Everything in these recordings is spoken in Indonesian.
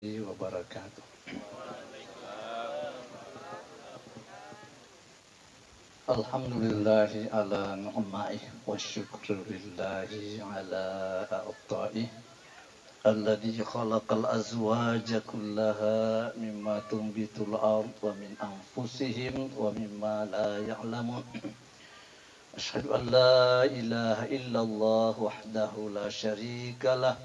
wabarakatuh. Alhamdulillahi ala nu'maih wa syukru lillahi ala a'taih alladhi khalaqal azwaja kullaha mimma tumbitul ard wa min anfusihim wa mimma la ya'lamun. Asyhadu an la ilaha illallah wahdahu la syarika lah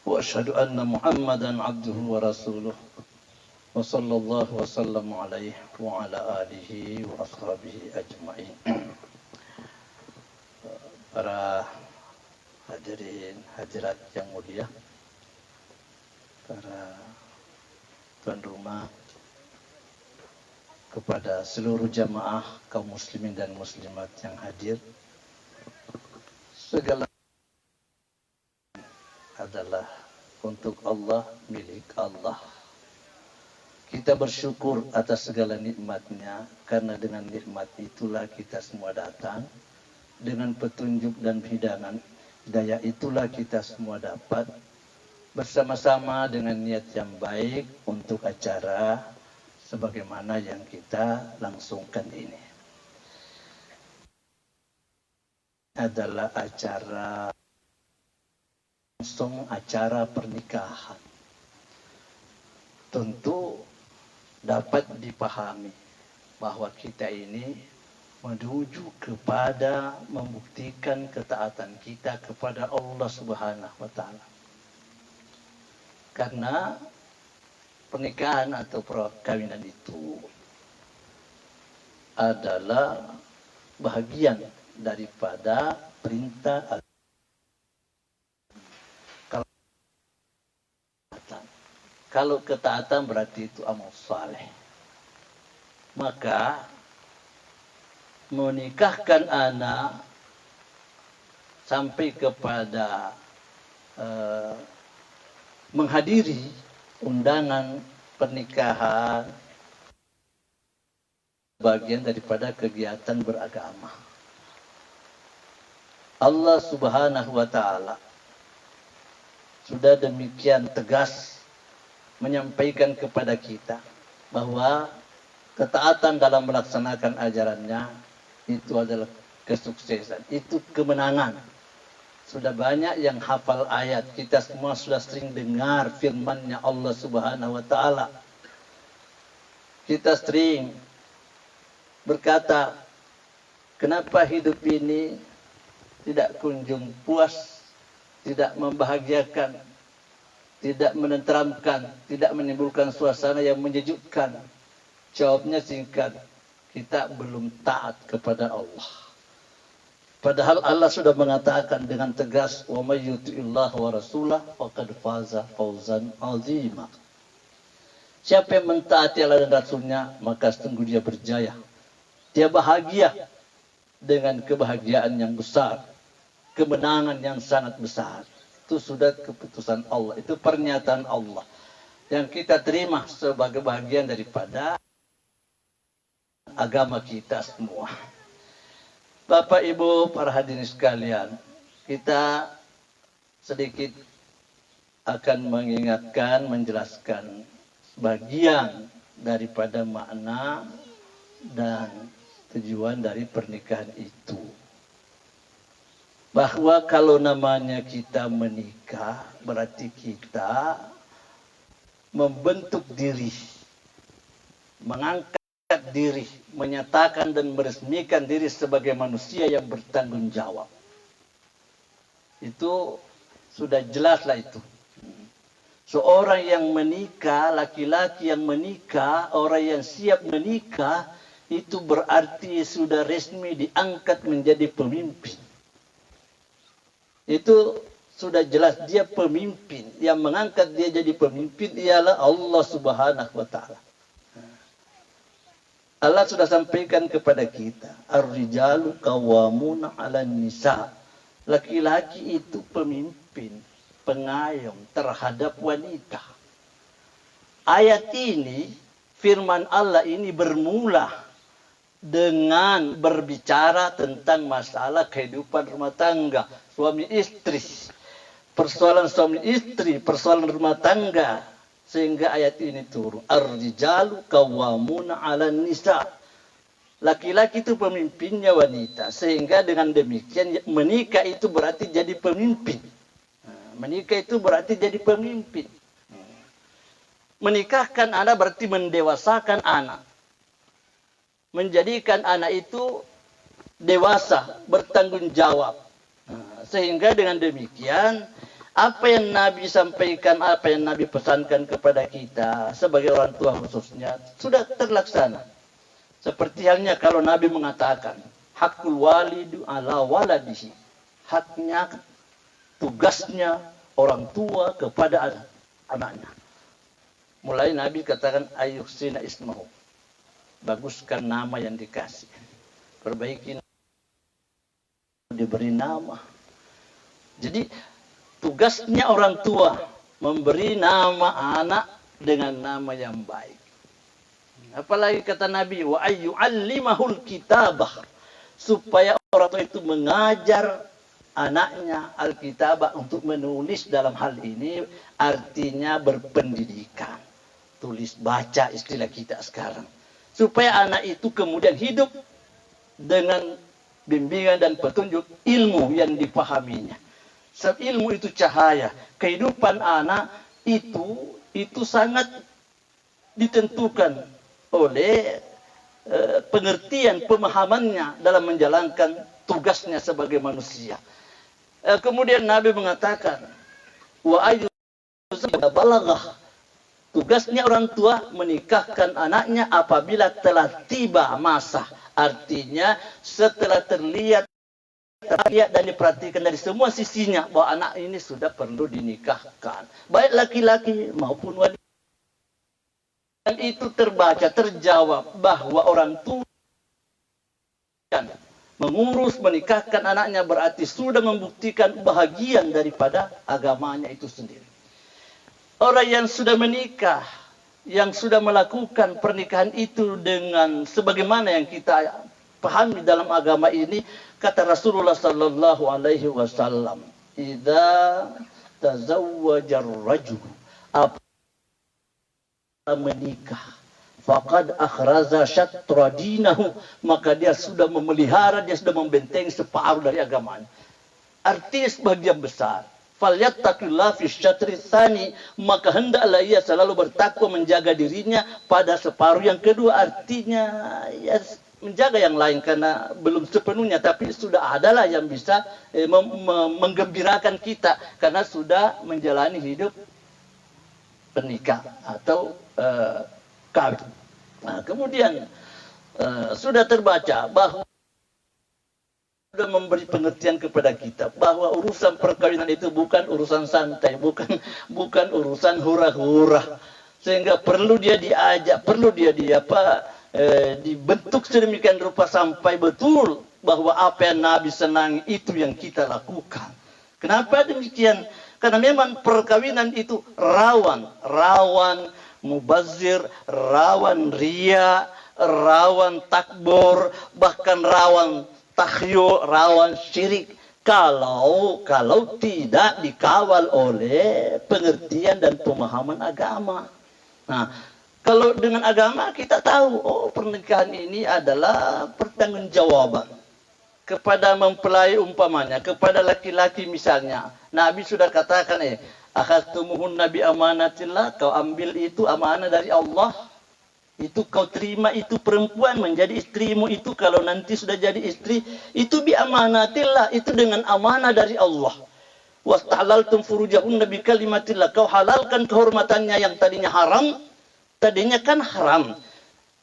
wa asyhadu anna Muhammadan abduhu wa rasuluh wa sallallahu wa sallam alaihi wa ala alihi wa ashabihi ajma'in. Para hadirin hadirat yang mulia, para tuan rumah, kepada seluruh jamaah kaum muslimin dan muslimat yang hadir, segala adalah untuk Allah, milik Allah. Kita bersyukur atas segala nikmatnya, karena dengan nikmat itulah kita semua datang. Dengan petunjuk dan hidangan hidayah itulah kita semua dapat bersama-sama dengan niat yang baik untuk acara sebagaimana yang kita langsungkan ini. Adalah acara pernikahan. Tentu dapat dipahami bahwa kita ini menuju kepada membuktikan ketaatan kita kepada Allah Subhanahu wa taala. Karena pernikahan atau perkawinan itu adalah bahagian daripada perintah Allah. Kalau ketaatan berarti itu amal saleh. Maka menikahkan anak sampai kepada menghadiri undangan pernikahan bagian daripada kegiatan beragama. Allah Subhanahu wa taala sudah demikian tegas menyampaikan kepada kita bahwa ketaatan dalam melaksanakan ajarannya itu adalah kesuksesan, itu kemenangan. Sudah banyak yang hafal ayat, kita semua sudah sering dengar firman-Nya Allah Subhanahu wa taala. Kita sering berkata, kenapa hidup ini tidak kunjung puas, tidak membahagiakan, tidak menenteramkan, tidak menimbulkan suasana yang menyejukkan? Jawabnya singkat, kita belum taat kepada Allah. Padahal Allah sudah mengatakan dengan tegas, wa may yuti'illah wa rasulah faqad faza fawzan 'azima. Siapa yang mentaati Allah dan Rasulnya, maka sungguh dia berjaya. Dia bahagia dengan kebahagiaan yang besar, kemenangan yang sangat besar. Itu sudah keputusan Allah, itu pernyataan Allah yang kita terima sebagai bagian daripada agama kita semua. Bapak Ibu para hadirin sekalian, kita sedikit akan mengingatkan, menjelaskan bagian daripada makna dan tujuan dari pernikahan itu. Bahwa kalau namanya kita menikah, berarti kita membentuk diri, mengangkat diri, menyatakan dan meresmikan diri sebagai manusia yang bertanggung jawab. Itu sudah jelaslah itu. Seorang yang menikah, laki-laki yang menikah, orang yang siap menikah, itu berarti sudah resmi diangkat menjadi pemimpin. Itu sudah jelas dia pemimpin. Yang mengangkat dia jadi pemimpin ialah Allah Subhanahu wa taala. Allah sudah sampaikan kepada kita, ar-rijalu qawwamuna 'alan nisa. Laki-laki itu pemimpin, pengayom terhadap wanita. Ayat ini, firman Allah ini bermula dengan berbicara tentang masalah kehidupan rumah tangga, suami istri. Persoalan suami istri, persoalan rumah tangga, sehingga ayat ini turun. Ar-rijalu qawwamuna 'alan nisa. Laki-laki itu pemimpinnya wanita, sehingga dengan demikian menikah itu berarti jadi pemimpin. Menikah itu berarti jadi pemimpin. Menikahkan anak berarti mendewasakan anak. Menjadikan anak itu dewasa, bertanggung jawab. Sehingga dengan demikian, apa yang Nabi sampaikan, apa yang Nabi pesankan kepada kita sebagai orang tua khususnya, sudah terlaksana. Seperti halnya kalau Nabi mengatakan, hakul walidu ala waladihi. Haknya, tugasnya orang tua kepada anaknya. Mulai Nabi katakan ayyuhsina ismahu. Baguskan nama yang dikasih. Perbaiki diberi nama. Jadi tugasnya orang tua memberi nama anak dengan nama yang baik. Apalagi kata Nabi wa ayyu'allimahul kitabah, supaya orang tua itu mengajar anaknya Alkitabah untuk menulis. Dalam hal ini artinya berpendidikan, tulis baca istilah kita sekarang, supaya anak itu kemudian hidup dengan bimbingan dan petunjuk ilmu yang dipahaminya. Sebab ilmu itu cahaya. Kehidupan anak itu sangat ditentukan oleh pengertian pemahamannya dalam menjalankan tugasnya sebagai manusia. Kemudian Nabi mengatakan, wa ayyu balaghah. Tugasnya orang tua menikahkan anaknya apabila telah tiba masa. Artinya setelah terlihat dan diperhatikan dari semua sisinya bahwa anak ini sudah perlu dinikahkan. Baik laki-laki maupun wanita. Dan itu terbaca, terjawab bahwa orang tua mengurus, menikahkan anaknya berarti sudah membuktikan bahagian daripada agamanya itu sendiri. Orang yang sudah menikah, yang sudah melakukan pernikahan itu dengan sebagaimana yang kita pahami dalam agama ini, kata Rasulullah sallallahu alaihi wasallam, "Idza tazawwaja ar-rajul," menikah, faqad akhraza syatra dinahu, maka dia sudah memelihara, dia sudah membentengi separuh dari agamanya. Artinya sebagian besar, falyattaqillah fi syatri tsani, maka hendaklah ia selalu bertakwa menjaga dirinya pada separuh yang kedua. Artinya ya menjaga yang lain karena belum sepenuhnya, tapi sudah adalah yang bisa menggembirakan kita karena sudah menjalani hidup pernikah atau kawin. Nah, kemudian sudah terbaca bahwa sudah memberi pengertian kepada kita bahwa urusan perkawinan itu bukan urusan santai, bukan urusan hura-hura, sehingga perlu dia diajak, perlu dia dibentuk sedemikian rupa sampai betul bahwa apa yang Nabi senangi itu yang kita lakukan. Kenapa demikian? Karena memang perkawinan itu rawan mubazir, rawan ria, rawan takbur, bahkan rawan takhyu, rawan syirik kalau tidak dikawal oleh pengertian dan pemahaman agama. Nah, kalau dengan agama kita tahu, oh pernikahan ini adalah pertanggungjawaban kepada mempelai, umpamanya kepada laki-laki misalnya. Nabi sudah katakan, akhadtumuhunna bi amanatillah, kau ambil itu amanah dari Allah. Itu kau terima itu perempuan menjadi istrimu itu, kalau nanti sudah jadi istri, itu bi amanatillah, itu dengan amanah dari Allah. Wastahlaltum furujahunna bi kalimatillah, kau halalkan kehormatannya yang tadinya haram, tadinya kan haram.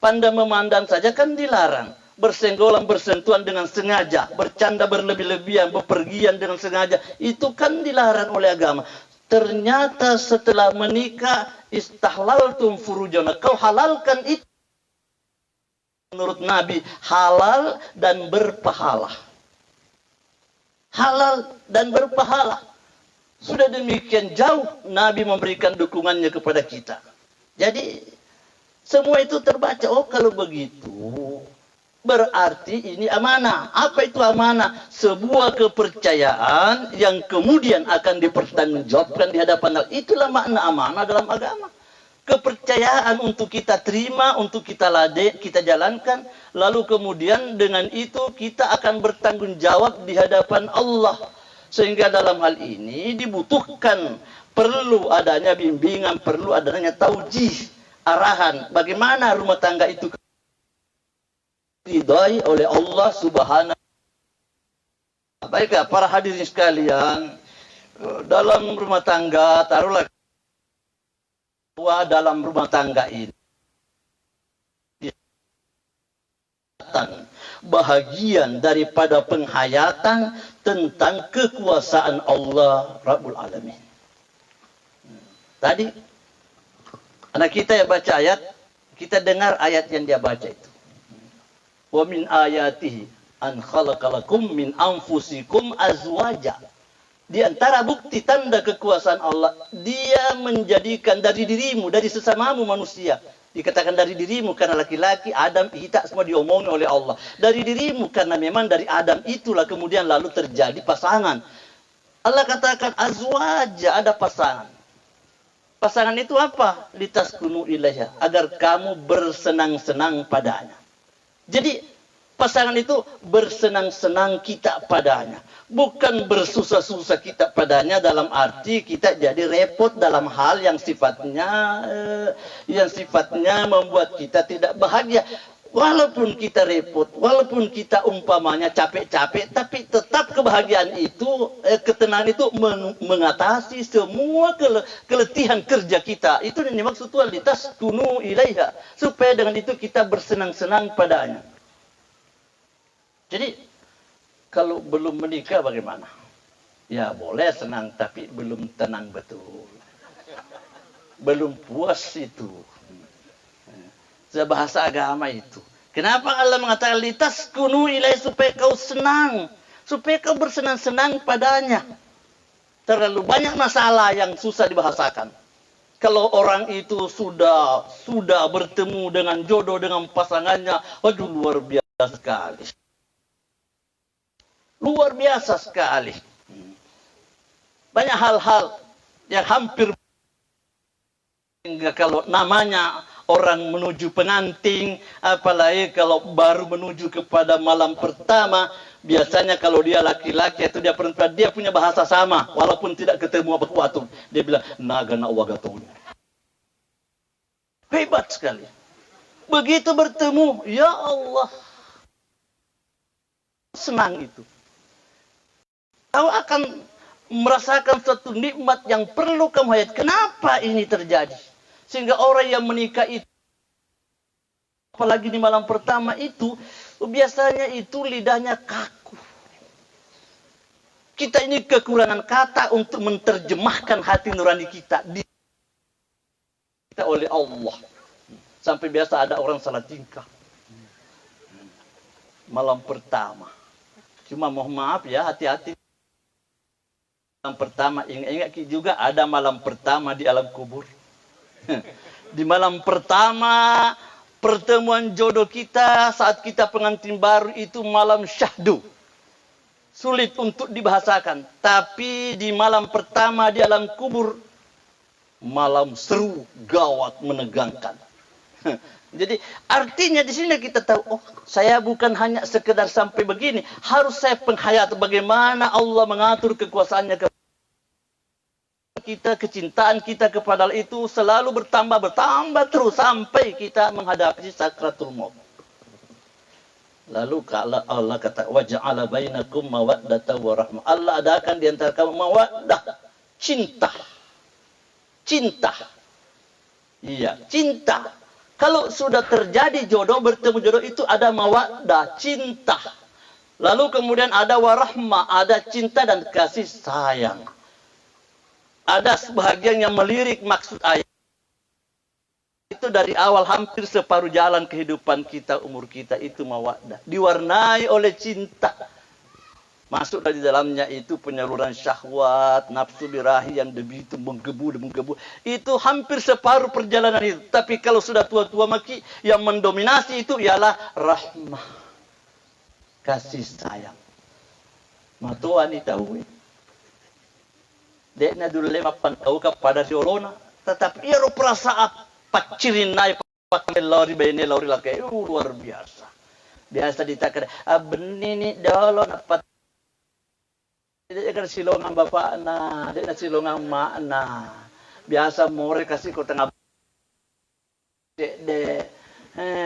Pandang memandang saja kan dilarang. Bersenggolan, bersentuhan dengan sengaja, bercanda berlebih-lebihan, bepergian dengan sengaja, itu kan dilarang oleh agama. Ternyata setelah menikah, istahlaltum furujana, kau halalkan itu. Menurut Nabi, halal dan berpahala. Halal dan berpahala. Sudah demikian jauh Nabi memberikan dukungannya kepada kita. Jadi, semua itu terbaca. Oh, kalau begitu, berarti ini amanah. Apa itu amanah? Sebuah kepercayaan yang kemudian akan dipertanggungjawabkan di hadapan Allah. Itulah makna amanah dalam agama. kepercayaan untuk kita terima, untuk kita kita jalankan, lalu kemudian dengan itu kita akan bertanggung jawab di hadapan Allah. Sehingga dalam hal ini dibutuhkan, perlu adanya bimbingan, perlu adanya taujih, arahan, bagaimana rumah tangga itu diridai oleh Allah Subhanahu. Baiklah para hadirin sekalian, dalam rumah tangga, taruhlah dalam rumah tangga ini bahagian daripada penghayatan tentang kekuasaan Allah Rabbul Alamin. Tadi anak kita yang baca ayat, kita dengar ayat yang dia baca itu. Wa min ayatihi an khalaqalakum min anfusikum azwaja. Di antara bukti tanda kekuasaan Allah, dia menjadikan dari dirimu, dari sesamamu manusia. Dikatakan dari dirimu karena laki-laki, Adam, kita semua diomongin oleh Allah. Dari dirimu karena memang dari Adam itulah kemudian lalu terjadi pasangan. Allah katakan azwaja, ada pasangan. Pasangan itu apa? Litaskunu ilaiha, agar kamu bersenang-senang padanya. Jadi pasangan itu bersenang-senang kita padanya. Bukan bersusah-susah kita padanya dalam arti kita jadi repot dalam hal yang sifatnya membuat kita tidak bahagia. Walaupun kita repot, walaupun kita umpamanya capek-capek, tapi tetap kebahagiaan itu, ketenangan itu mengatasi semua keletihan kerja kita. Itu yang dimaksud litas kunu ilaiha. Supaya dengan itu kita bersenang-senang padanya. Jadi, kalau belum menikah bagaimana? Ya boleh senang, tapi belum tenang betul. Belum puas itu. Bahasa agama itu. Kenapa Allah mengatakan litaskunu ilaihi, supaya kau senang, supaya kau bersenang-senang padanya. Terlalu banyak masalah yang susah dibahasakan. Kalau orang itu sudah bertemu dengan jodoh, dengan pasangannya, waduh luar biasa sekali. Luar biasa sekali. Banyak hal-hal yang hampir hingga kalau namanya orang menuju pengantin, apalagi kalau baru menuju kepada malam pertama, biasanya kalau dia laki-laki atau dia perempuan, dia punya bahasa sama, walaupun tidak ketemu apa kuatum. Dia bilang, naga nak wagatun. Hebat sekali. Begitu bertemu, ya Allah, senang itu. Kau akan merasakan suatu nikmat yang perlu kamu hayat. Kenapa ini terjadi? Sehingga orang yang menikah itu, apalagi di malam pertama itu, biasanya itu lidahnya kaku. Kita ini kekurangan kata untuk menerjemahkan hati nurani kita oleh Allah. Sampai biasa ada orang salah tingkah. Malam pertama. Cuma mohon maaf ya, hati-hati. Malam pertama, ingat juga ada malam pertama di alam kubur. Di malam pertama pertemuan jodoh kita saat kita pengantin baru itu malam syahdu. Sulit untuk dibahasakan. Tapi di malam pertama di alam kubur, malam seru, gawat, menegangkan. Jadi artinya di sini kita tahu, oh saya bukan hanya sekedar sampai begini, harus saya penghayat bagaimana Allah mengatur kekuasaannya kita, kecintaan kita kepada Allah itu selalu bertambah terus sampai kita menghadapi sakratul maut. Lalu kalau Allah kata waja'ala bainakum mawaddatan wa rahmah, Allah adakan di antara kamu mawaddah, cinta. Iya, cinta. Kalau sudah terjadi jodoh, bertemu jodoh itu ada mawaddah, cinta. Lalu kemudian ada warahmah, ada cinta dan kasih sayang. Ada sebahagian yang melirik maksud ayat. Itu dari awal hampir separuh jalan kehidupan kita, umur kita itu mawaddah. Diwarnai oleh cinta. Masuk dari dalamnya itu penyaluran syahwat, nafsu birahi yang begitu menggebu. Itu hampir separuh perjalanan itu. Tapi kalau sudah tua-tua maki, yang mendominasi itu ialah rahmah. Kasih sayang. Matuan itawi. Dekna dulu lema pantau kepada si Orona. Tetapi ia perasaan pacirin naik pakai lori bene lori laki luar biasa. Biasa ditakar benini dolo napat dia kan silongan bapak na, dia silongan mak na. Biasa more kasih ko tengah de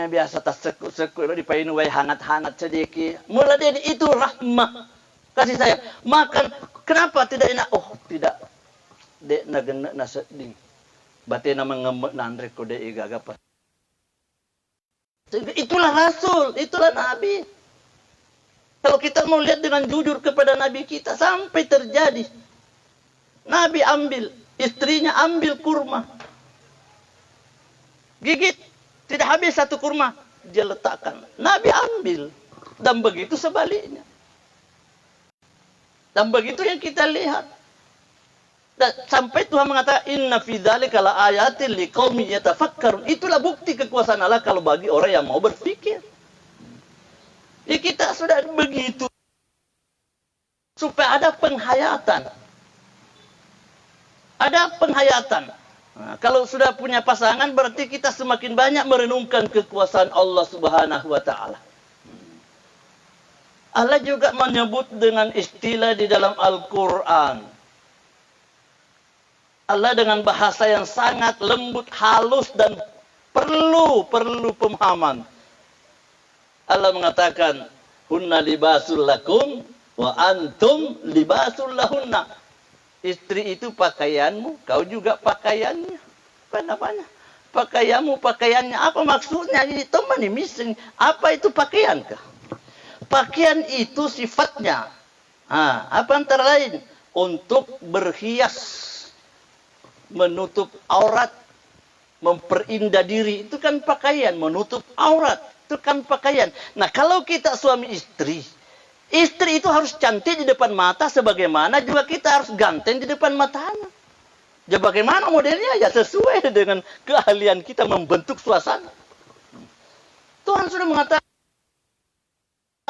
biasa tas sekut di painu way hangat-hangat sedikit. Mula dia itu rahmah kasih sayang. Makan kenapa tidak enak? Oh, tidak. Dek nagena na sedih. Batina mengemek nandre ko de igagapat. Itulah Rasul, itulah Nabi. Kalau kita mau lihat dengan jujur kepada Nabi kita, sampai terjadi. Nabi ambil, istrinya ambil kurma. Gigit, tidak habis satu kurma. Dia letakkan. Nabi ambil. Dan begitu sebaliknya. Dan begitu yang kita lihat. Dan sampai Tuhan mengatakan, Inna fi dzalika la ayatin liqaumin yatafakkarun. Itulah bukti kekuasaan Allah kalau bagi orang yang mau berpikir. Ya kita sudah begitu supaya ada penghayatan. Ada penghayatan. Nah, kalau sudah punya pasangan berarti kita semakin banyak merenungkan kekuasaan Allah Subhanahu wa taala. Allah juga menyebut dengan istilah di dalam Al-Qur'an. Allah dengan bahasa yang sangat lembut, halus dan perlu pemahaman. Allah mengatakan, hunna libasul lakum wa antum libasul lahunna. Istri itu pakaianmu, kau juga pakaiannya. Apa namanya? Pakaianmu, pakaiannya. Apa maksudnya? Ini teman ini missing. Apa itu pakaian kah? Pakaian itu sifatnya. Apa antara lain? Untuk berhias, menutup aurat, memperindah diri. Itu kan pakaian, menutup aurat. Itu kan pakaian. Nah, kalau kita suami istri, istri itu harus cantik di depan mata, sebagaimana juga kita harus ganteng di depan matanya. Ya bagaimana modelnya? Ya sesuai dengan keahlian kita membentuk suasana. Tuhan sudah mengatakan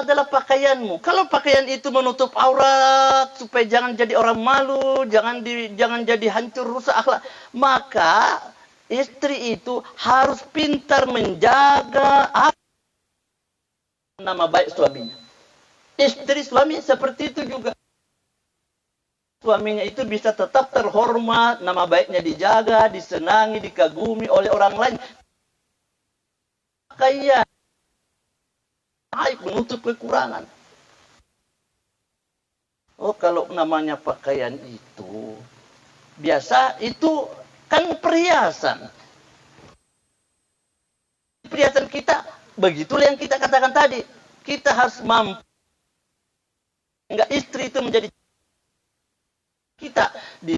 adalah pakaianmu. Kalau pakaian itu menutup aurat, supaya jangan jadi orang malu, jangan jadi hancur rusak akhlak, maka istri itu harus pintar menjaga nama baik suaminya. Istri suami seperti itu juga. Suaminya itu bisa tetap terhormat, nama baiknya dijaga, disenangi, dikagumi oleh orang lain. Kayak menutup kekurangan. Oh, kalau namanya pakaian itu biasa itu kan perhiasan. Perhiasan kita, begitulah yang kita katakan tadi. Kita harus mampu. Enggak istri itu menjadi kita di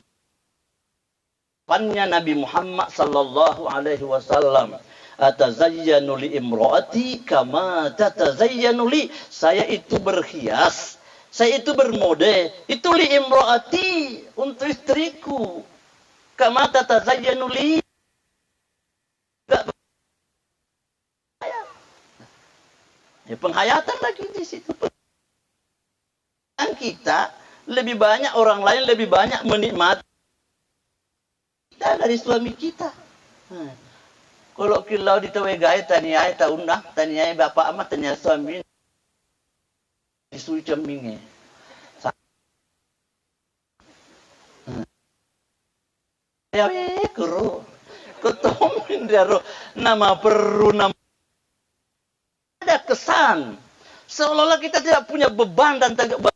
depannya Nabi Muhammad sallallahu alaihi wasallam. Atazayyanu li imraati kama tatazayyanu li. Saya itu berhias, saya itu bermode, itu li imraati, untuk istriku. Kama tatazayyanu li. Ya, penghayatan lagi di situ. Dan kita lebih banyak, orang lain lebih banyak menikmati kita dari suami kita. Kalau kilau ditawegai taniai ta undang, taniai bapak amat taniai suami disui cemingnya. Ya kuru, ketomin dia nama perlu nama. Ada kesan seolah-olah kita tidak punya beban dan tanggung jawab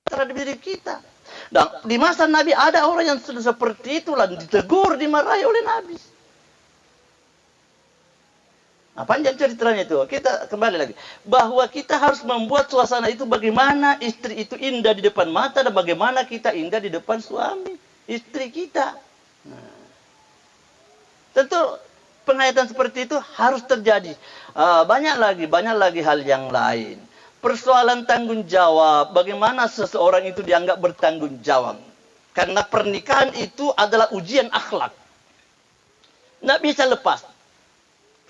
terhadap diri kita. Dan di masa Nabi ada orang yang sudah seperti itulah, ditegur, dimarahi oleh Nabi. Nah, panjang ceritanya itu. Kita kembali lagi bahwa kita harus membuat suasana itu bagaimana istri itu indah di depan mata dan bagaimana kita indah di depan suami istri kita. Nah, tentu penghayatan seperti itu harus terjadi. Banyak lagi hal yang lain. Persoalan tanggung jawab, bagaimana seseorang itu dianggap bertanggung jawab. Karena pernikahan itu adalah ujian akhlak. Nggak bisa lepas.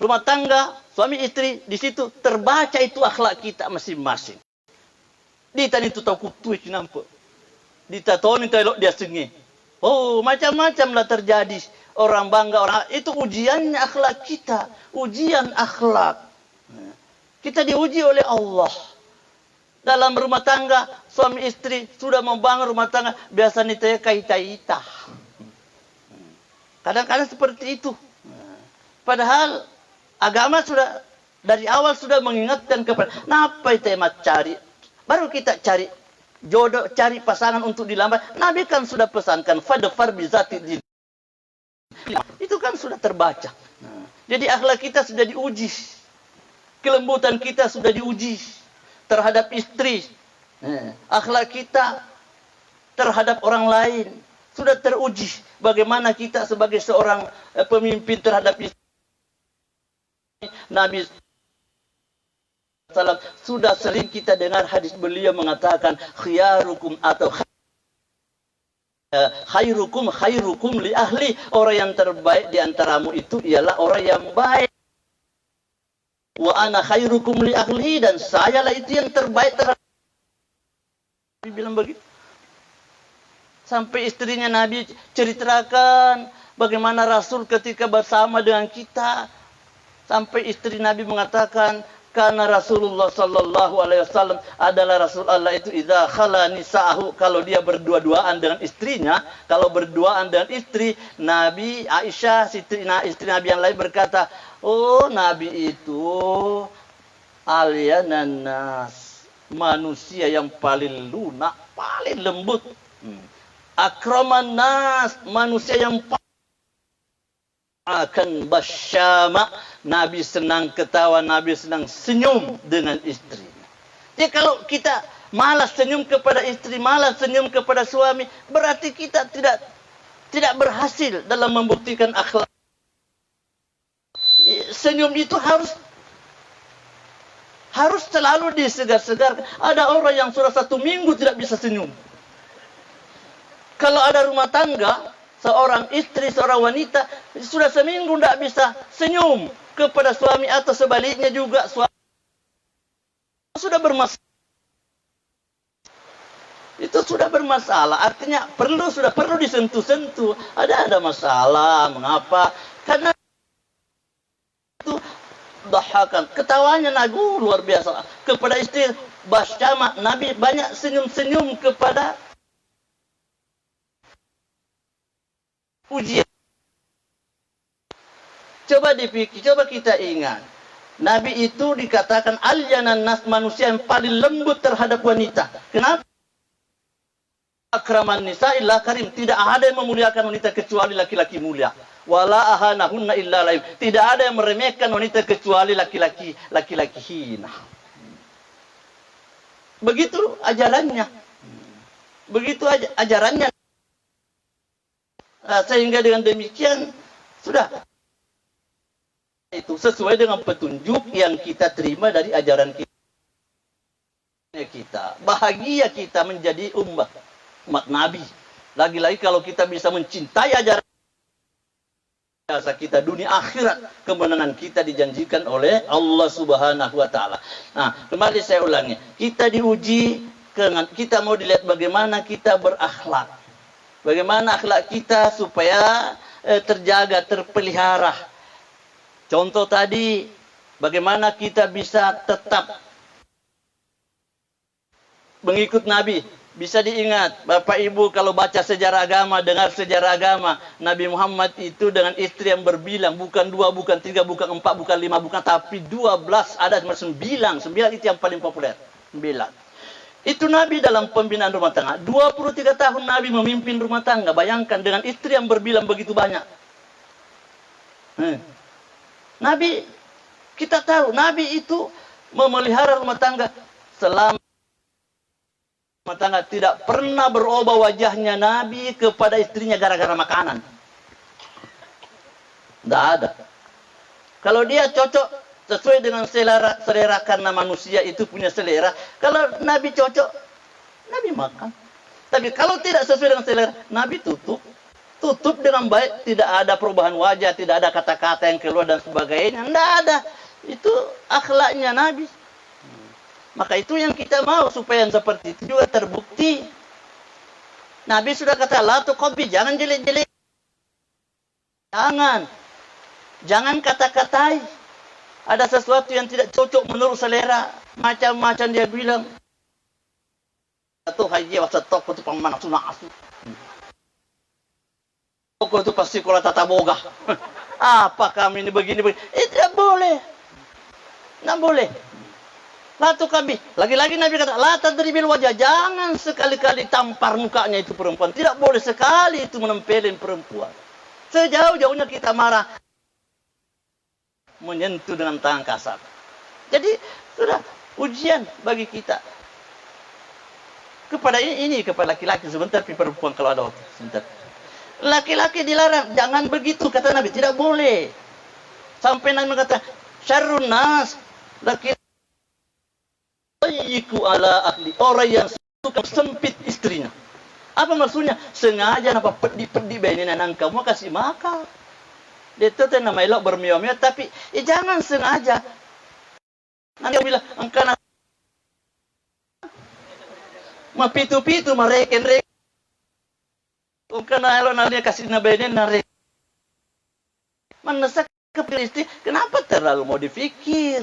Rumah tangga, suami istri, di situ terbaca itu akhlak kita masing-masing. Dita itu tahu kutuik nampak. Dita tahu ni tahu dia sengi. Oh, macam-macam lah terjadi. orang bangga, orang itu ujiannya akhlak kita, ujian akhlak. Kita diuji oleh Allah. Dalam rumah tangga, suami istri sudah membangun rumah tangga, biasanya kaita-ita. Kadang-kadang seperti itu. Padahal agama sudah dari awal sudah mengingatkan kepada, napa itu cari? Baru kita cari jodoh, cari pasangan untuk dilamar. Nabi kan sudah pesankan, fadfar bizati din. Itu kan sudah terbaca. Jadi akhlak kita sudah diuji. Kelembutan kita sudah diuji terhadap istri. Akhlak kita terhadap orang lain sudah teruji. Bagaimana kita sebagai seorang pemimpin terhadap istri. Nabi SAW sudah sering kita dengar hadis beliau mengatakan khiyarukum atau khairukum li ahli. Orang yang terbaik di antaramu itu ialah orang yang baik. Wa ana khairukum li ahli, dan saya lah itu yang terbaik terhadap. Nabi bilang begitu. Sampai istrinya Nabi ceritakan bagaimana Rasul ketika bersama dengan kita. Sampai istri Nabi mengatakan, karena Rasulullah sallallahu alaihi wasallam adalah Rasul Allah itu idza khala nisa'ahu, kalau dia berdua-duaan dengan istrinya, kalau berduaan dengan istri, Nabi Aisyah, istri Nabi yang lain berkata, oh Nabi itu alyanan nas, manusia yang paling lunak, paling lembut. Akraman nas, manusia yang akan basyama, Nabi senang ketawa, Nabi senang senyum dengan istrinya. Jadi kalau kita malas senyum kepada istri, malas senyum kepada suami, berarti kita tidak berhasil dalam membuktikan akhlak. Senyum itu harus selalu disegar-segar. Ada orang yang sudah 1 minggu tidak bisa senyum. Kalau ada rumah tangga, seorang istri, seorang wanita sudah seminggu tidak bisa senyum kepada suami, atau sebaliknya juga suami sudah bermasalah. Itu sudah bermasalah. Artinya sudah perlu disentuh-sentuh. Ada masalah. Mengapa? Karena itu dahakan, ketawanya Nabi luar biasa kepada istri. Basyama, Nabi banyak senyum-senyum kepada ujian. Coba dipikir, coba kita ingat. Nabi itu dikatakan alyanan nas, manusia yang paling lembut terhadap wanita. Kenapa? Akraman nisa illa karim, tidak ada yang memuliakan wanita kecuali laki-laki mulia. Wala ahanahunna illa laim, tidak ada yang meremehkan wanita kecuali laki-laki hina. Begitu ajarannya. Begitu ajarannya. Sehingga dengan demikian sudah itu sesuai dengan petunjuk yang kita terima dari ajaran kita. Bahagia kita menjadi umat Nabi. Lagi-lagi kalau kita bisa mencintai ajaran kita, dunia akhirat kemenangan kita dijanjikan oleh Allah Subhanahu wa taala. Nah, kembali saya ulangi. Kita diuji, kita mau dilihat bagaimana kita berakhlak. Bagaimana akhlak kita supaya terjaga, terpelihara. Contoh tadi, bagaimana kita bisa tetap mengikut Nabi. Bisa diingat, Bapak Ibu kalau baca sejarah agama, dengar sejarah agama, Nabi Muhammad itu dengan istri yang berbilang, bukan 2, bukan 3, bukan 4, bukan 5, bukan, tapi 12, ada 9. 9 itu yang paling populer. 9. Itu Nabi dalam pembinaan rumah tangga. 23 tahun Nabi memimpin rumah tangga. Bayangkan dengan istri yang berbilang begitu banyak. Nabi, kita tahu, Nabi itu memelihara rumah tangga selama rumah tangga. Tidak pernah berubah wajahnya Nabi kepada istrinya gara-gara makanan. Tidak ada. Kalau dia cocok sesuai dengan selera, karena manusia itu punya selera. Kalau Nabi cocok, Nabi makan. Tapi kalau tidak sesuai dengan selera, Nabi tutup dengan baik. Tidak ada perubahan wajah, tidak ada kata-kata yang keluar dan sebagainya. Tidak ada. Itu akhlaknya Nabi. Maka itu yang kita mau, supaya yang seperti itu juga terbukti. Nabi sudah kata, la tuqabbi, jangan jelek-jelek. Jangan kata-katai. Ada sesuatu yang tidak cocok menurut selera. Macam-macam dia bilang. Atau haji wasat toko itu pangmana sunasu. Toko itu pasti kula tata boga. Apa kami ini begini? Tidak boleh. Tidak boleh. Latu kami. Lagi-lagi Nabi kata, la tadribil wajah. Jangan sekali-kali tampar mukanya itu perempuan. Tidak boleh sekali itu menempelin perempuan. Sejauh-jauhnya kita marah. Menyentuh dengan tangan kasar. Jadi, sudah ujian bagi kita. Kepada kepada laki-laki sebentar, tapi perempuan kalau ada waktu sebentar. Laki-laki dilarang, jangan begitu kata Nabi, tidak boleh. Sampai Nabi kata, syarrun nas, laki-laki ala ahli, orang yang suka sempit istrinya. Apa maksudnya? Sengaja apa pedi-pedi benin anak kamu kasih makan. Dia itu nama elok bermiau-miau, tapi jangan sengaja. Nanti dia bilang, engkau mapitu-pitu, mareken-reken. Karena elok nanti kasih nabenin narek. Menesak ke istri, kenapa terlalu mau dipikir?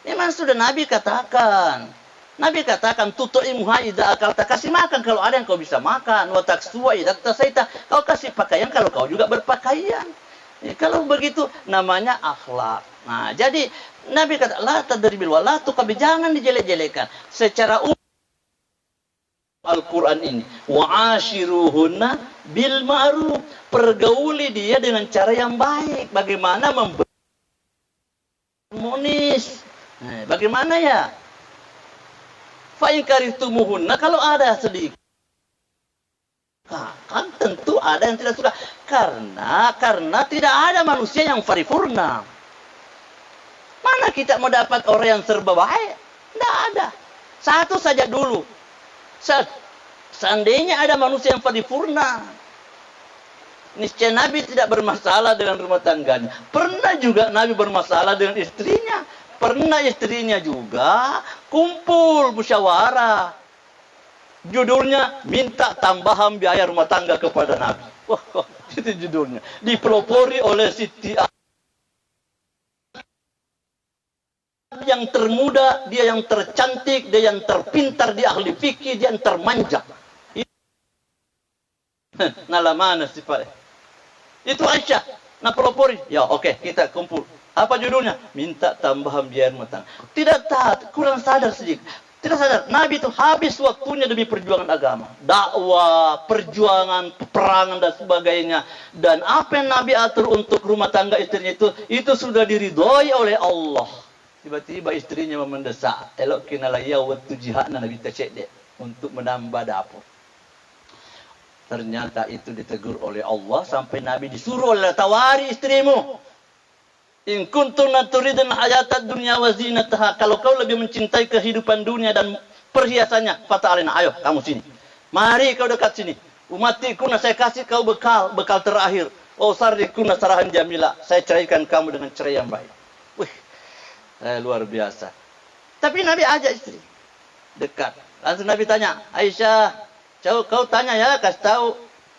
Memang sudah Nabi katakan. Nabi katakan, tutu'imuha idza akalta, kasih makan kalau ada yang kau bisa makan. Wa taksuwa idza tasaita, kau kasih pakaian kalau kau juga berpakaian. Kalau begitu namanya akhlak. Nah, jadi Nabi kata, la tadribil wa la tuqabi, jangan dijelek-jelekan. Secara umum Al-Quran ini, wa ashiruhunna bil ma'ruf, pergauli dia dengan cara yang baik. Bagaimana memberi harmonis? Nah, bagaimana ya? Fa in karihtumuhunna, kalau ada sedikit, kan tentu ada yang tidak suka. Karena tidak ada manusia yang paripurna. Mana kita mau dapat orang yang serba baik? Tidak ada. Satu saja dulu. Seandainya ada manusia yang paripurna, niscaya Nabi tidak bermasalah dengan rumah tangganya. Pernah juga Nabi bermasalah dengan istrinya. Pernah istrinya juga kumpul musyawarah. Judulnya, minta tambahan biaya rumah tangga kepada Nabi. Wah, itu judulnya. Dipelopori oleh Siti yang termuda, dia yang tercantik, dia yang terpintar, dia ahli fikih, dia yang termanja. Nalamana sifat. Itu Aisyah. Nah pelopori. Ya oke, kita kumpul. Apa judulnya? Minta tambahan biaya rumah tangga. Tidak taat, kurang sadar sedikit. Tidak sadar. Nabi itu habis waktunya demi perjuangan agama. Dakwah, perjuangan, peperangan dan sebagainya. Dan apa yang Nabi atur untuk rumah tangga istrinya itu sudah diridhoi oleh Allah. Tiba-tiba istrinya mendesak, elok kinalaya waktu jihadna Nabi tacedek untuk menambah dapur. Ternyata itu ditegur oleh Allah sampai Nabi disuruh oleh tawari istrimu. In kuntunna turidun hayatad dunya wa zinataha, kalau kau lebih mencintai kehidupan dunia dan perhiasannya, fata'alina, ayo kamu sini. Mari kau dekat sini. Umatikuna, saya kasih kau bekal terakhir. Oh sarikuna sarahan jamila, saya ceraikan kamu dengan cerai yang baik. Wih, luar biasa. Tapi Nabi ajak istri dekat. Langsung Nabi tanya, Aisyah, kau tanya ya, kasih tahu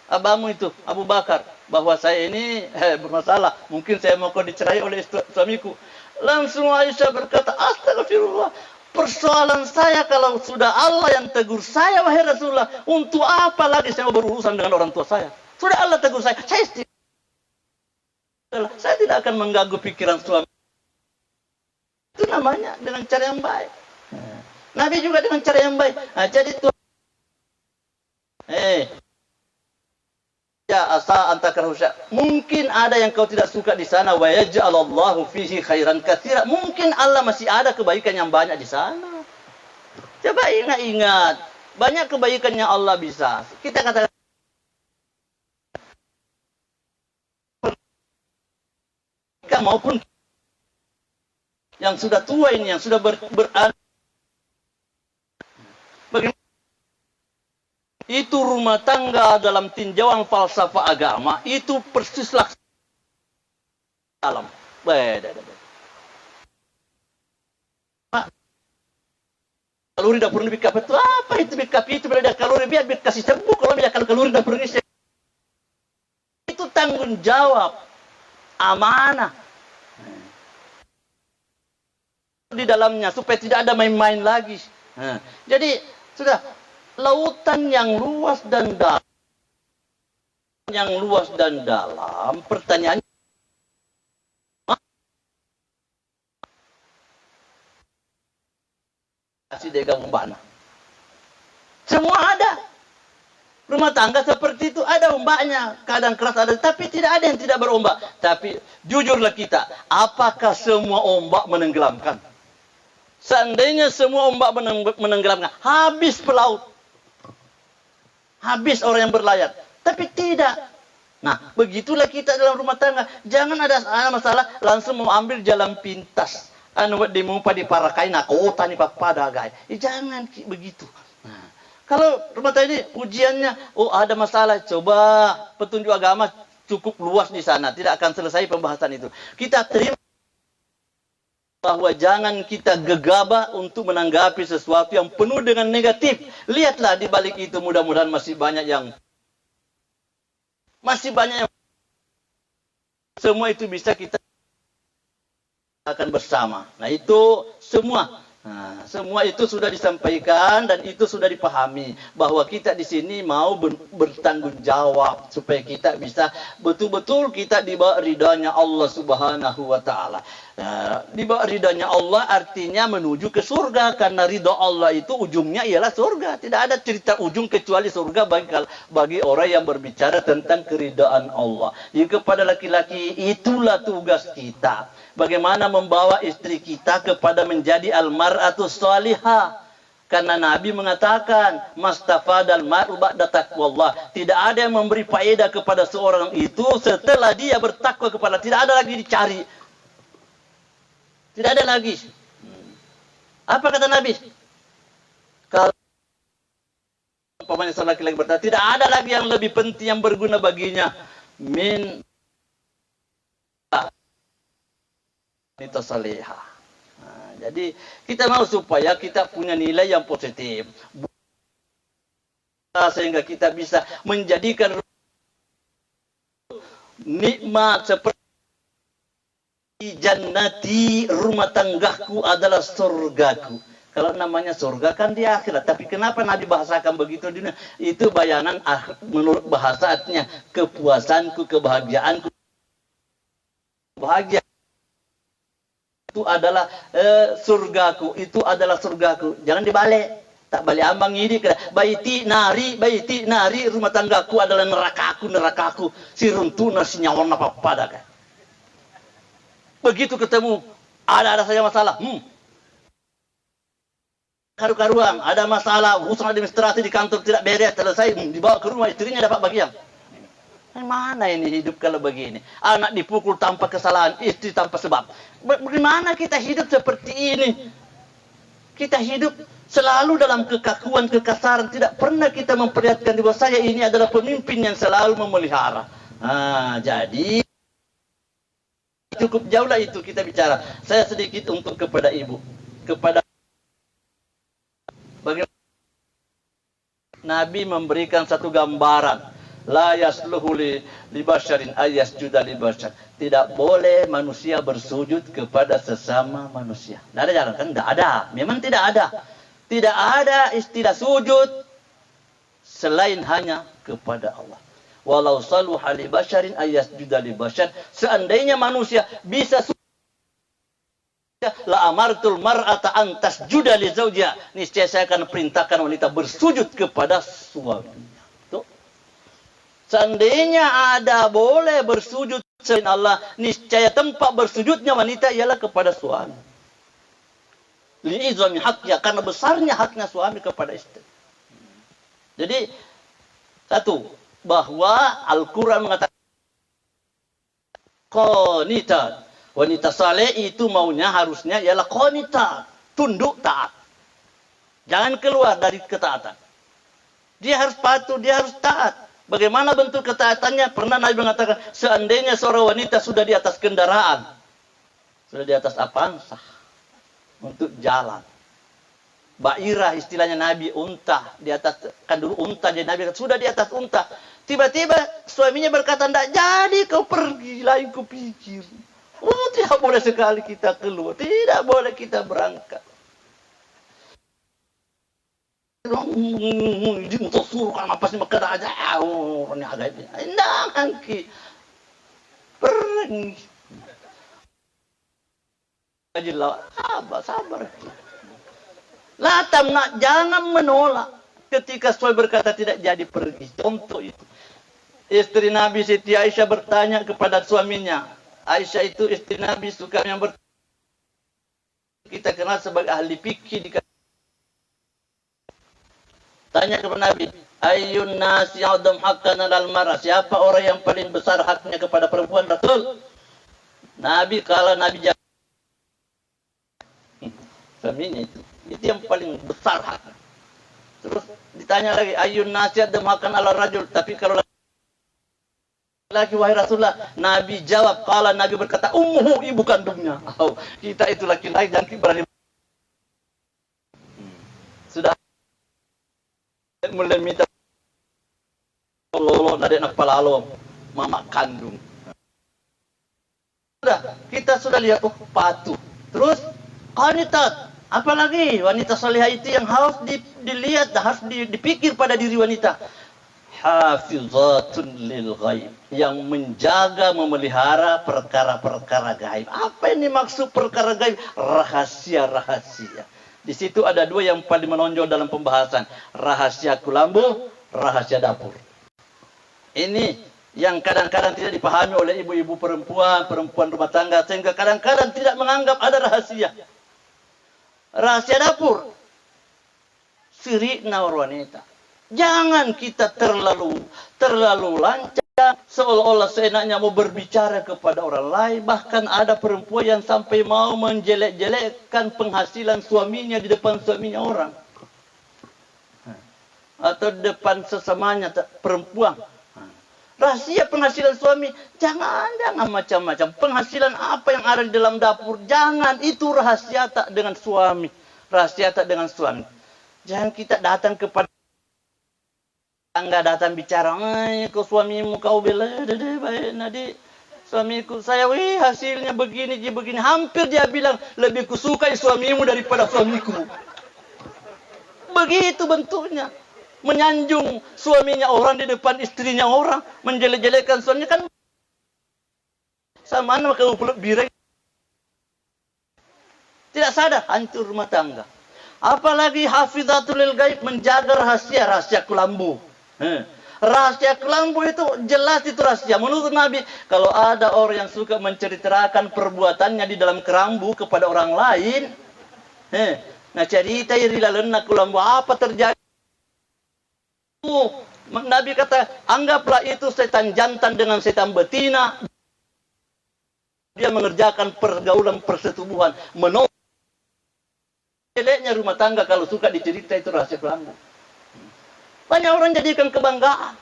abamu itu, Abu Bakar, bahwa saya ini bermasalah. Mungkin saya mau kau dicerai oleh suamiku. Langsung Aisyah berkata, astagfirullah. Persoalan saya kalau sudah Allah yang tegur saya, wahai Rasulullah, untuk apa lagi saya mau berurusan dengan orang tua saya? Sudah Allah tegur saya tidak akan mengganggu pikiran suami. Itu namanya dengan cara yang baik. Nabi juga dengan cara yang baik. Nah, jadi itu ya asa antakrahu syai'. Mungkin ada yang kau tidak suka di sana, wa yaj'alallahu fihi khairan katsira. Mungkin Allah masih ada kebaikan yang banyak di sana. Coba ingat-ingat, banyak kebaikan yang Allah bisa. Kita katakan maupun yang sudah tua ini, yang sudah bagaimana itu rumah tangga dalam tinjauan falsafah agama itu persislah dalam beda. Kalori dapur ini bikap itu apa itu bikap itu beda kalori biar kasih sembuh kalau biar kalori dapur ini itu tanggung jawab. amanah di dalamnya supaya tidak ada main-main lagi. Jadi sudah lautan yang luas dan dalam, pertanyaannya kasih dega umbana. Semua ada. Rumah tangga seperti itu ada ombaknya, kadang keras ada, tapi tidak ada yang tidak berombak. Tapi jujurlah kita, apakah semua ombak menenggelamkan? Seandainya semua ombak menenggelamkan, habis pelaut. Habis orang yang berlayar. Tapi tidak. Nah, begitulah kita dalam rumah tangga. Jangan ada masalah, langsung mau ambil jalan pintas. Anu demo padi parakai nak kota ni pada gai. Jangan begitu. Nah, kalau rumah tangga ini ujiannya, ada masalah, coba petunjuk agama cukup luas di sana, tidak akan selesai pembahasan itu. Kita terima bahwa jangan kita gegabah untuk menanggapi sesuatu yang penuh dengan negatif. Lihatlah di balik itu, mudah-mudahan masih banyak yang semua itu bisa kita akan bersama. Nah, itu semua. Nah, semua itu sudah disampaikan dan itu sudah dipahami bahwa kita di sini mau bertanggung jawab supaya kita bisa betul-betul kita di bawah ridhonya Allah Subhanahu wa taala. Nah, di bawah ridhonya Allah artinya menuju ke surga, karena ridho Allah itu ujungnya ialah surga. Tidak ada cerita ujung kecuali surga bagi orang yang berbicara tentang keridhaan Allah. Jadi kepada laki-laki itulah tugas kita. Bagaimana membawa istri kita kepada menjadi almar'atus salihah. Karena Nabi mengatakan, mastafadal mar'u ba'da taqwallah. Tidak ada yang memberi faedah kepada seorang itu setelah dia bertakwa kepada Allah. Tidak ada lagi dicari. Tidak ada lagi. Apa kata Nabi? Kalau umpamanya seorang laki-laki berkata, tidak ada lagi yang lebih penting yang berguna baginya min wanita salihah. Nah, jadi kita mau supaya kita punya nilai yang positif, sehingga kita bisa menjadikan nikmat seperti jannati, rumah tanggaku adalah surgaku. Kalau namanya surga kan di akhirat, tapi kenapa Nabi bahasakan begitu di dunia? Itu bayanan menurut bahasanya, kepuasanku, kebahagiaanku, bahagia itu adalah surgaku, itu adalah surgaku. Jangan dibalik. Tak balik ambang ini ke baiti nari, rumah tanggaku adalah nerakaku, si runtuna si nyawana pada kan. Begitu ketemu ada saja masalah, karu-karuan, ada masalah urusan administrasi di kantor tidak beres, selesai, dibawa ke rumah istrinya dapat bagian. Mana ini hidup kalau begini? Anak dipukul tanpa kesalahan, istri tanpa sebab. Bagaimana kita hidup seperti ini? Kita hidup selalu dalam kekakuan, kekasaran. Tidak pernah kita memperlihatkan bahwa saya ini adalah pemimpin yang selalu memelihara. Jadi cukup jauhlah itu kita bicara. Saya sedikit untuk kepada ibu, kepada bagaimana Nabi memberikan satu gambaran. La yasluhu li basyarin ayasjuda li basyar. Tidak boleh manusia bersujud kepada sesama manusia. Tidak ada jalan kan? Tidak ada. Memang tidak ada. Tidak ada istilah sujud selain hanya kepada Allah. Walau saluha li basyarin ayasjuda li basyar. Seandainya manusia bisa sujud, la amartul mar'ata an tasjuda li zawjiha. Niscaya saya akan perintahkan wanita bersujud kepada suaminya. Seandainya ada boleh bersujud selain Allah, niscaya tempat bersujudnya wanita ialah kepada suami. Li'izami haknya, karena besarnya haknya suami kepada istri. Jadi, satu, bahwa Al-Quran mengatakan qanitat. Wanita saleh itu maunya harusnya ialah qanitat, tunduk taat. Jangan keluar dari ketaatan. Dia harus patuh, dia harus taat. Bagaimana bentuk ketaatannya? Pernah Nabi mengatakan, seandainya seorang wanita sudah di atas kendaraan, sudah di atas apaan? Sah. Untuk jalan. Ba'irah istilahnya Nabi, unta. Di atas, kan dulu unta, jadi Nabi sudah di atas unta. Tiba-tiba suaminya berkata, "Tidak jadi kau pergi, lain kupikir." Oh, tidak boleh sekali kita keluar, tidak boleh kita berangkat. Di motor suruh kan apa sih makan aja, oh ini agak ini, nah ki pergi. Ajilah, sabar. Latam nak, jangan menolak. Ketika suami berkata tidak jadi pergi. Contoh itu. Istri Nabi Siti Aisyah bertanya kepada suaminya. Aisyah itu istri Nabi, suka yang kita kenal sebagai ahli fikih. Tanya kepada Nabi, ayyun nasi ya'dham haqqan 'alal mar'ah? Siapa orang yang paling besar haknya kepada perempuan, Rasul? Nabi jawab, suaminya itu yang paling besar hak. Terus ditanya lagi, ayyun nasi ya'dham haqqan 'alal rajul? Tapi kalau laki, wahai Rasulullah, Nabi jawab, kalau Nabi berkata, ummuhu, ibu kandungnya. Oh, kita itu laki-laki jangan berani. Sudah mulai minta Allah dari anak palalo, mama kandung. Kita sudah lihat, oh, patuh. Terus wanita, apalagi wanita salihah itu yang harus dilihat, harus dipikir pada diri wanita. Hafizatun lil ghaib, yang menjaga, memelihara perkara-perkara gaib. Apa ini maksud perkara gaib? Rahasia-rahasia. Di situ ada dua yang paling menonjol dalam pembahasan. Rahasia kulambu, rahasia dapur. Ini yang kadang-kadang tidak dipahami oleh ibu-ibu perempuan rumah tangga, sehingga kadang-kadang tidak menganggap ada rahasia. Rahasia dapur. Sirikna wanita. Jangan kita terlalu lancang, seolah-olah seenaknya mau berbicara kepada orang lain. Bahkan ada perempuan yang sampai mau menjelek-jelekkan penghasilan suaminya di depan suaminya orang. Atau depan sesamanya perempuan. Rahasia penghasilan suami, jangan macam-macam. Penghasilan apa yang ada di dalam dapur, jangan, itu rahasia tak dengan suami. Rahasia tak dengan suami. Jangan kita datang kepada datang bicara, kau suamimu kau bela, baik nadi. Suamiku saya, hasilnya begini. Hampir dia bilang, lebih kusukai suamimu daripada suamiku. Begitu bentuknya. Menyanjung suaminya orang di depan istrinya orang, menjelek-jelekkan suaminya, kan sama anak kalau peluk birai. Tidak sadar, hancur rumah tangga. Apalagi hafizatul lil gaib, menjaga rahasia kelambu. Rahasia kelambu itu jelas itu rahasia. Menurut Nabi, kalau ada orang yang suka menceritakan perbuatannya di dalam kelambu kepada orang lain, nah cerita iri lalena kelambu apa terjadi? Nabi kata, anggaplah itu setan jantan dengan setan betina. Dia mengerjakan pergaulan persetubuhan. Menolak jeleknya rumah tangga kalau suka dicerita itu rahasia kelambu. Banyak orang jadikan kebanggaan.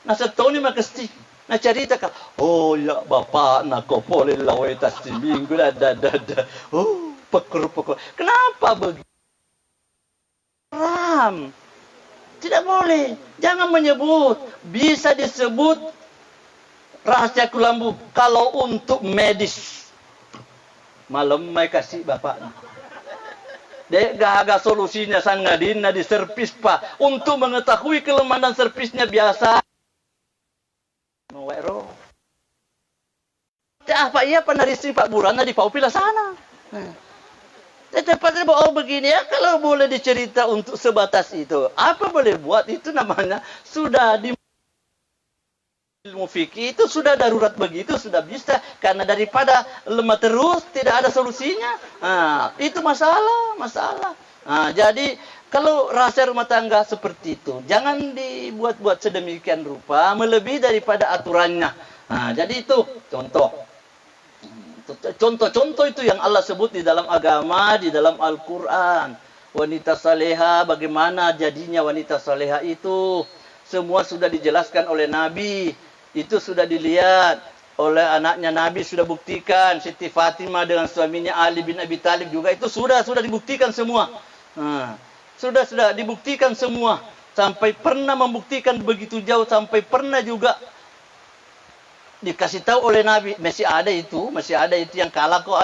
Nah setahun ini makasih. Nah ceritakan, oh ya bapak nak boleh lawai tas minggu dah. Oh pekur. Kenapa begitu? Ram. Tidak boleh. Jangan menyebut. Bisa disebut rahasia kelambu kalau untuk medis. Malam mai kasih bapak. Dek gaga solusinya sangadina di servis pak. Untuk mengetahui kelemahan dan servisnya biasa. Mewero. Apa iya penarisi Pak Burana di Paupila sana. Tepatnya oh begini ya, kalau boleh dicerita untuk sebatas itu. Apa boleh buat, itu namanya sudah di ilmu fikih itu sudah darurat begitu, sudah bisa. Karena daripada lemah terus, tidak ada solusinya. Nah, itu masalah. Nah, jadi kalau rahasia rumah tangga seperti itu, jangan dibuat-buat sedemikian rupa, melebihi daripada aturannya. Nah, jadi itu contoh. Contoh-contoh itu yang Allah sebut di dalam agama, di dalam Al-Quran. Wanita saleha, bagaimana jadinya wanita saleha itu. Semua sudah dijelaskan oleh Nabi. Itu sudah dilihat oleh anaknya Nabi, sudah buktikan. Siti Fatimah dengan suaminya Ali bin Abi Thalib juga. Itu sudah dibuktikan semua. Sudah dibuktikan semua. sampai pernah membuktikan begitu jauh, sampai pernah juga dikasih tahu oleh Nabi, masih ada itu yang kalah kok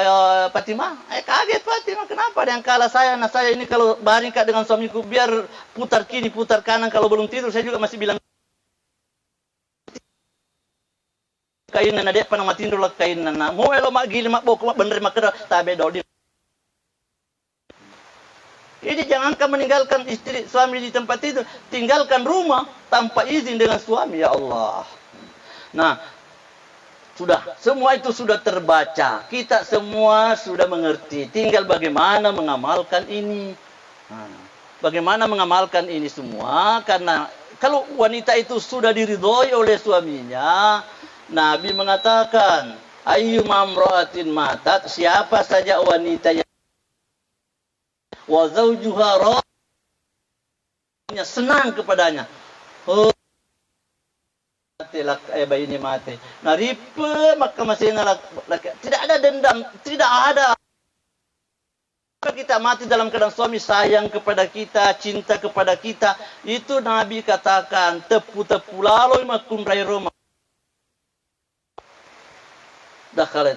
Fatimah. Kaget Fatimah, kenapa ada yang kalah saya? Nah saya ini kalau baringkat dengan suamiku, biar putar kiri putar kanan, kalau belum tidur saya juga masih bilang kain na dek panang matindur lah kain na mo elo mak gili mak boko mak bener mak kera tabe dodi. Jadi jangankan meninggalkan istri suami di tempat itu, tinggalkan rumah tanpa izin dengan suami, ya Allah. Nah, sudah, semua itu sudah terbaca. Kita semua sudah mengerti. Tinggal bagaimana mengamalkan ini. Bagaimana mengamalkan ini semua. Karena kalau wanita itu sudah diridhoi oleh suaminya, Nabi mengatakan, ayyuma imra'atin matat, siapa saja wanita yang wa zawjuha radiyun, senang kepadanya. Oh, bayi ini mati. Nah, ripe maka masih tidak ada dendam, tidak ada. Kita mati dalam keadaan suami sayang kepada kita, cinta kepada kita, itu Nabi katakan tepu-tepu laloi makun rai Roma. Dakhalat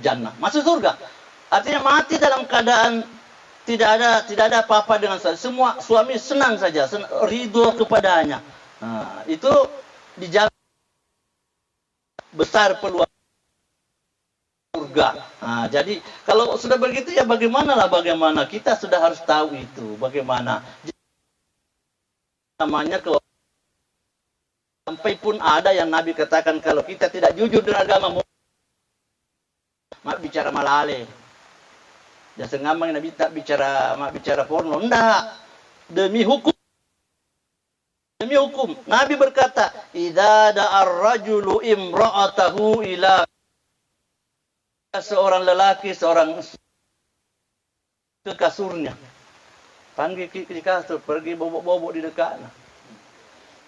jannah, masuk surga. Artinya mati dalam keadaan tidak ada apa-apa dengan semua, suami senang saja, ridho kepadanya. Nah, itu dijaga besar peluang surga. Nah, jadi kalau sudah begitu ya bagaimana kita sudah harus tahu itu bagaimana. Namanya sampai pun ada yang Nabi katakan kalau kita tidak jujur dengan agama, mak bicara malale. Ya sengamang Nabi tak bicara porno, enggak. Demi hukum. Nabi berkata, idza da'ar rajulu imra'atahu ila, seorang lelaki ke kasurnya. Panggil di kasur, pergi bobok-bobok di dekatnya.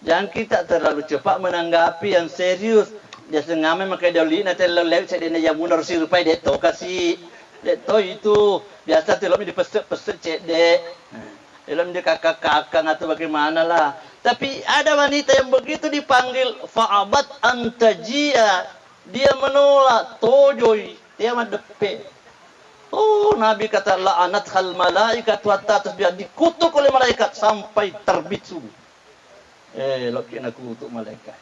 Jangan kita terlalu cepat menanggapi yang serius. Dia sengaja makai dia lihat nanti lewat saya dia mundur si rupai dia to kasih dia to itu biasa telom di pesek cek dek. Telom dia kakak-kakak atau bagaimana lah. Tapi ada wanita yang begitu dipanggil fa'abat antajia, dia menolak, tojoi, dia madepe. Oh, Nabi kata la'anat hal malaikat hatta tasbih, dikutuk oleh malaikat sampai terbit subuh. Lokin aku kutuk malaikat.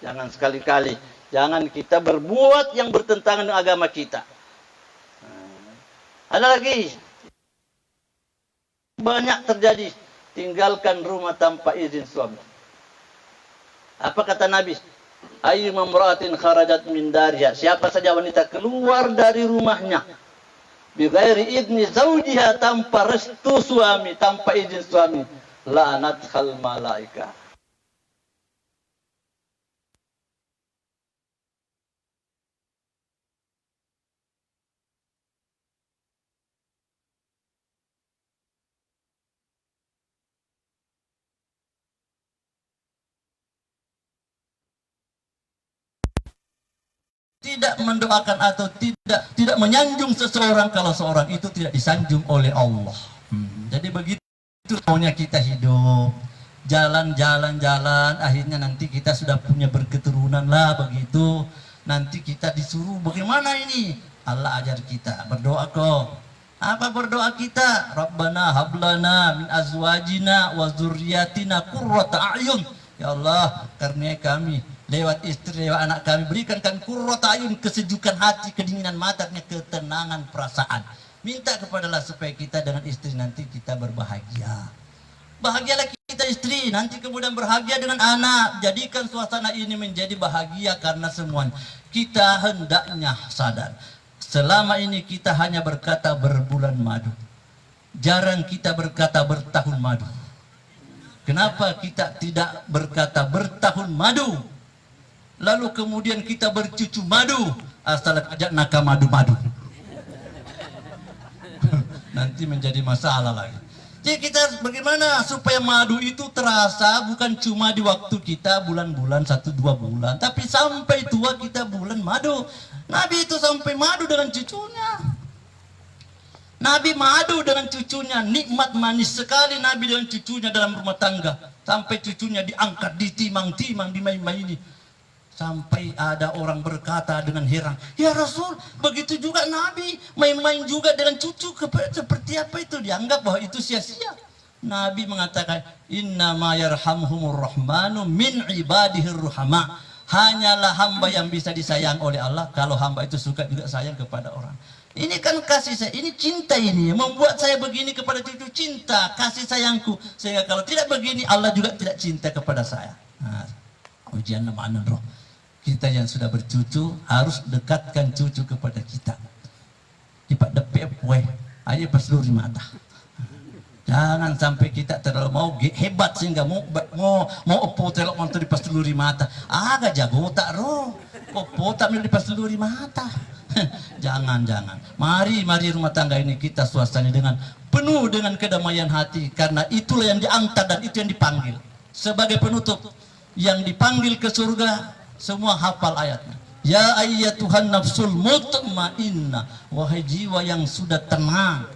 Jangan sekali-kali, jangan kita berbuat yang bertentangan dengan agama kita. Ada lagi, banyak terjadi, tinggalkan rumah tanpa izin suami. Apa kata Nabi? Ayyuma imra'atin kharajat min dariha, siapa saja wanita keluar dari rumahnya bighairi idni zawjiha, tanpa restu suami, tanpa izin suami, la'anathal malaika. Tidak mendoakan atau tidak menyanjung seseorang kalau seorang itu tidak disanjung oleh Allah. Jadi begitu maunya kita hidup, jalan, akhirnya nanti kita sudah punya berketurunan lah begitu. Nanti kita disuruh bagaimana ini? Allah ajar kita berdoa kok. Apa berdoa kita? Rabbana hablana min azwajina wa dzurriyyatina qurrata a'yun. Ya Allah, karena kami lewat istri, lewat anak kami, berikan kami qurrata a'yun, kesejukan hati, kedinginan mata, ketenangan perasaan. Minta kepada Allah supaya kita dengan istri nanti kita berbahagia. Bahagialah kita istri, nanti kemudian berbahagia dengan anak. Jadikan suasana ini menjadi bahagia karena semuanya. Kita hendaknya sadar, selama ini kita hanya berkata berbulan madu. Jarang kita berkata bertahun madu. Kenapa kita tidak berkata bertahun madu? Lalu kemudian kita bercucu madu, asal ajak nakam madu-madu. Nanti menjadi masalah lagi. Jadi kita bagaimana supaya madu itu terasa bukan cuma di waktu kita bulan-bulan 1-2 bulan, tapi sampai tua kita bulan madu. Nabi itu sampai madu dengan cucunya. Nabi madu dengan cucunya, nikmat manis sekali Nabi dengan cucunya dalam rumah tangga. Sampai cucunya diangkat, ditimang-timang, dimain-maini. Sampai ada orang berkata dengan heran, ya Rasul, begitu juga Nabi, main-main juga dengan cucu, seperti apa itu? Dianggap bahwa itu sia-sia. Nabi mengatakan, innama yarhamhumur rahmanu min ibadihir ruhama. Hanyalah hamba yang bisa disayang oleh Allah kalau hamba itu suka juga sayang kepada orang. Ini kan kasih saya, ini cinta ini membuat saya begini kepada cucu, cinta, kasih sayangku. Sehingga kalau tidak begini, Allah juga tidak cinta kepada saya. Nah, ujian nama roh. Kita yang sudah bercucu harus dekatkan cucu kepada kita. Dipak depek weh, aja pas luri mata. Jangan sampai kita terlalu mau hebat sehingga mau opo telok mantu di pas luri mata. Agak jago tak roh. Opo tak di pas luri mata. Jangan. Mari rumah tangga ini kita suasana dengan penuh dengan kedamaian hati, karena itulah yang diangkat dan itu yang dipanggil. Sebagai penutup, yang dipanggil ke surga semua hafal ayatnya. Ya ayyatuhan nafsul mutmainnah, wahai jiwa yang sudah tenang.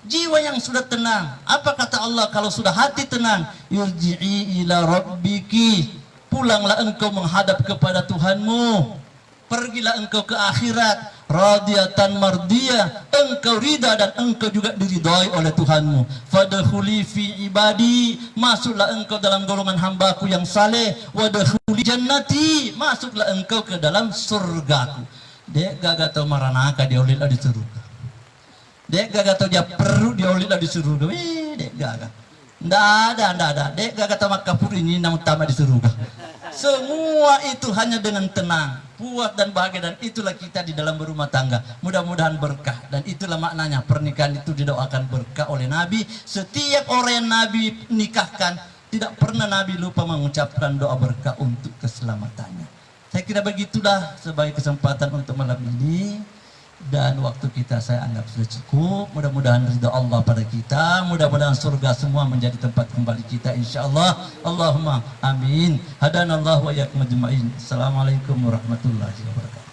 Jiwa yang sudah tenang. Apa kata Allah kalau sudah hati tenang? Irji'i ila rabbiki. Pulanglah engkau menghadap kepada Tuhanmu. Pergilah engkau ke akhirat radiyatan mardiyah, engkau ridha dan engkau juga diridhai oleh Tuhanmu. Fadkhuli fi ibadi, masuklah engkau dalam golongan hambaku yang saleh. Wadkhuli jannati, masuklah engkau ke dalam surgaku. Dek gak tahu maranaka dia ulil di surga. Dek gak tahu dia perlu dia ulil di surga. Dek gak. Ndak ada. Dek gak tahu makapur ini nama utama di surga. Semua itu hanya dengan tenang, puas dan bahagia, dan itulah kita di dalam berumah tangga. Mudah-mudahan berkah, dan itulah maknanya pernikahan itu didoakan berkah oleh Nabi. Setiap orang yang Nabi nikahkan, tidak pernah Nabi lupa mengucapkan doa berkah untuk keselamatannya. Saya kira begitulah sebagai kesempatan untuk malam ini. Dan waktu kita saya anggap sudah cukup. Mudah-mudahan ridha Allah pada kita, mudah-mudahan surga semua menjadi tempat kembali kita insyaallah. Allahumma amin. Hadanallahu wa iyyakum ajmain. Assalamualaikum warahmatullahi wabarakatuh.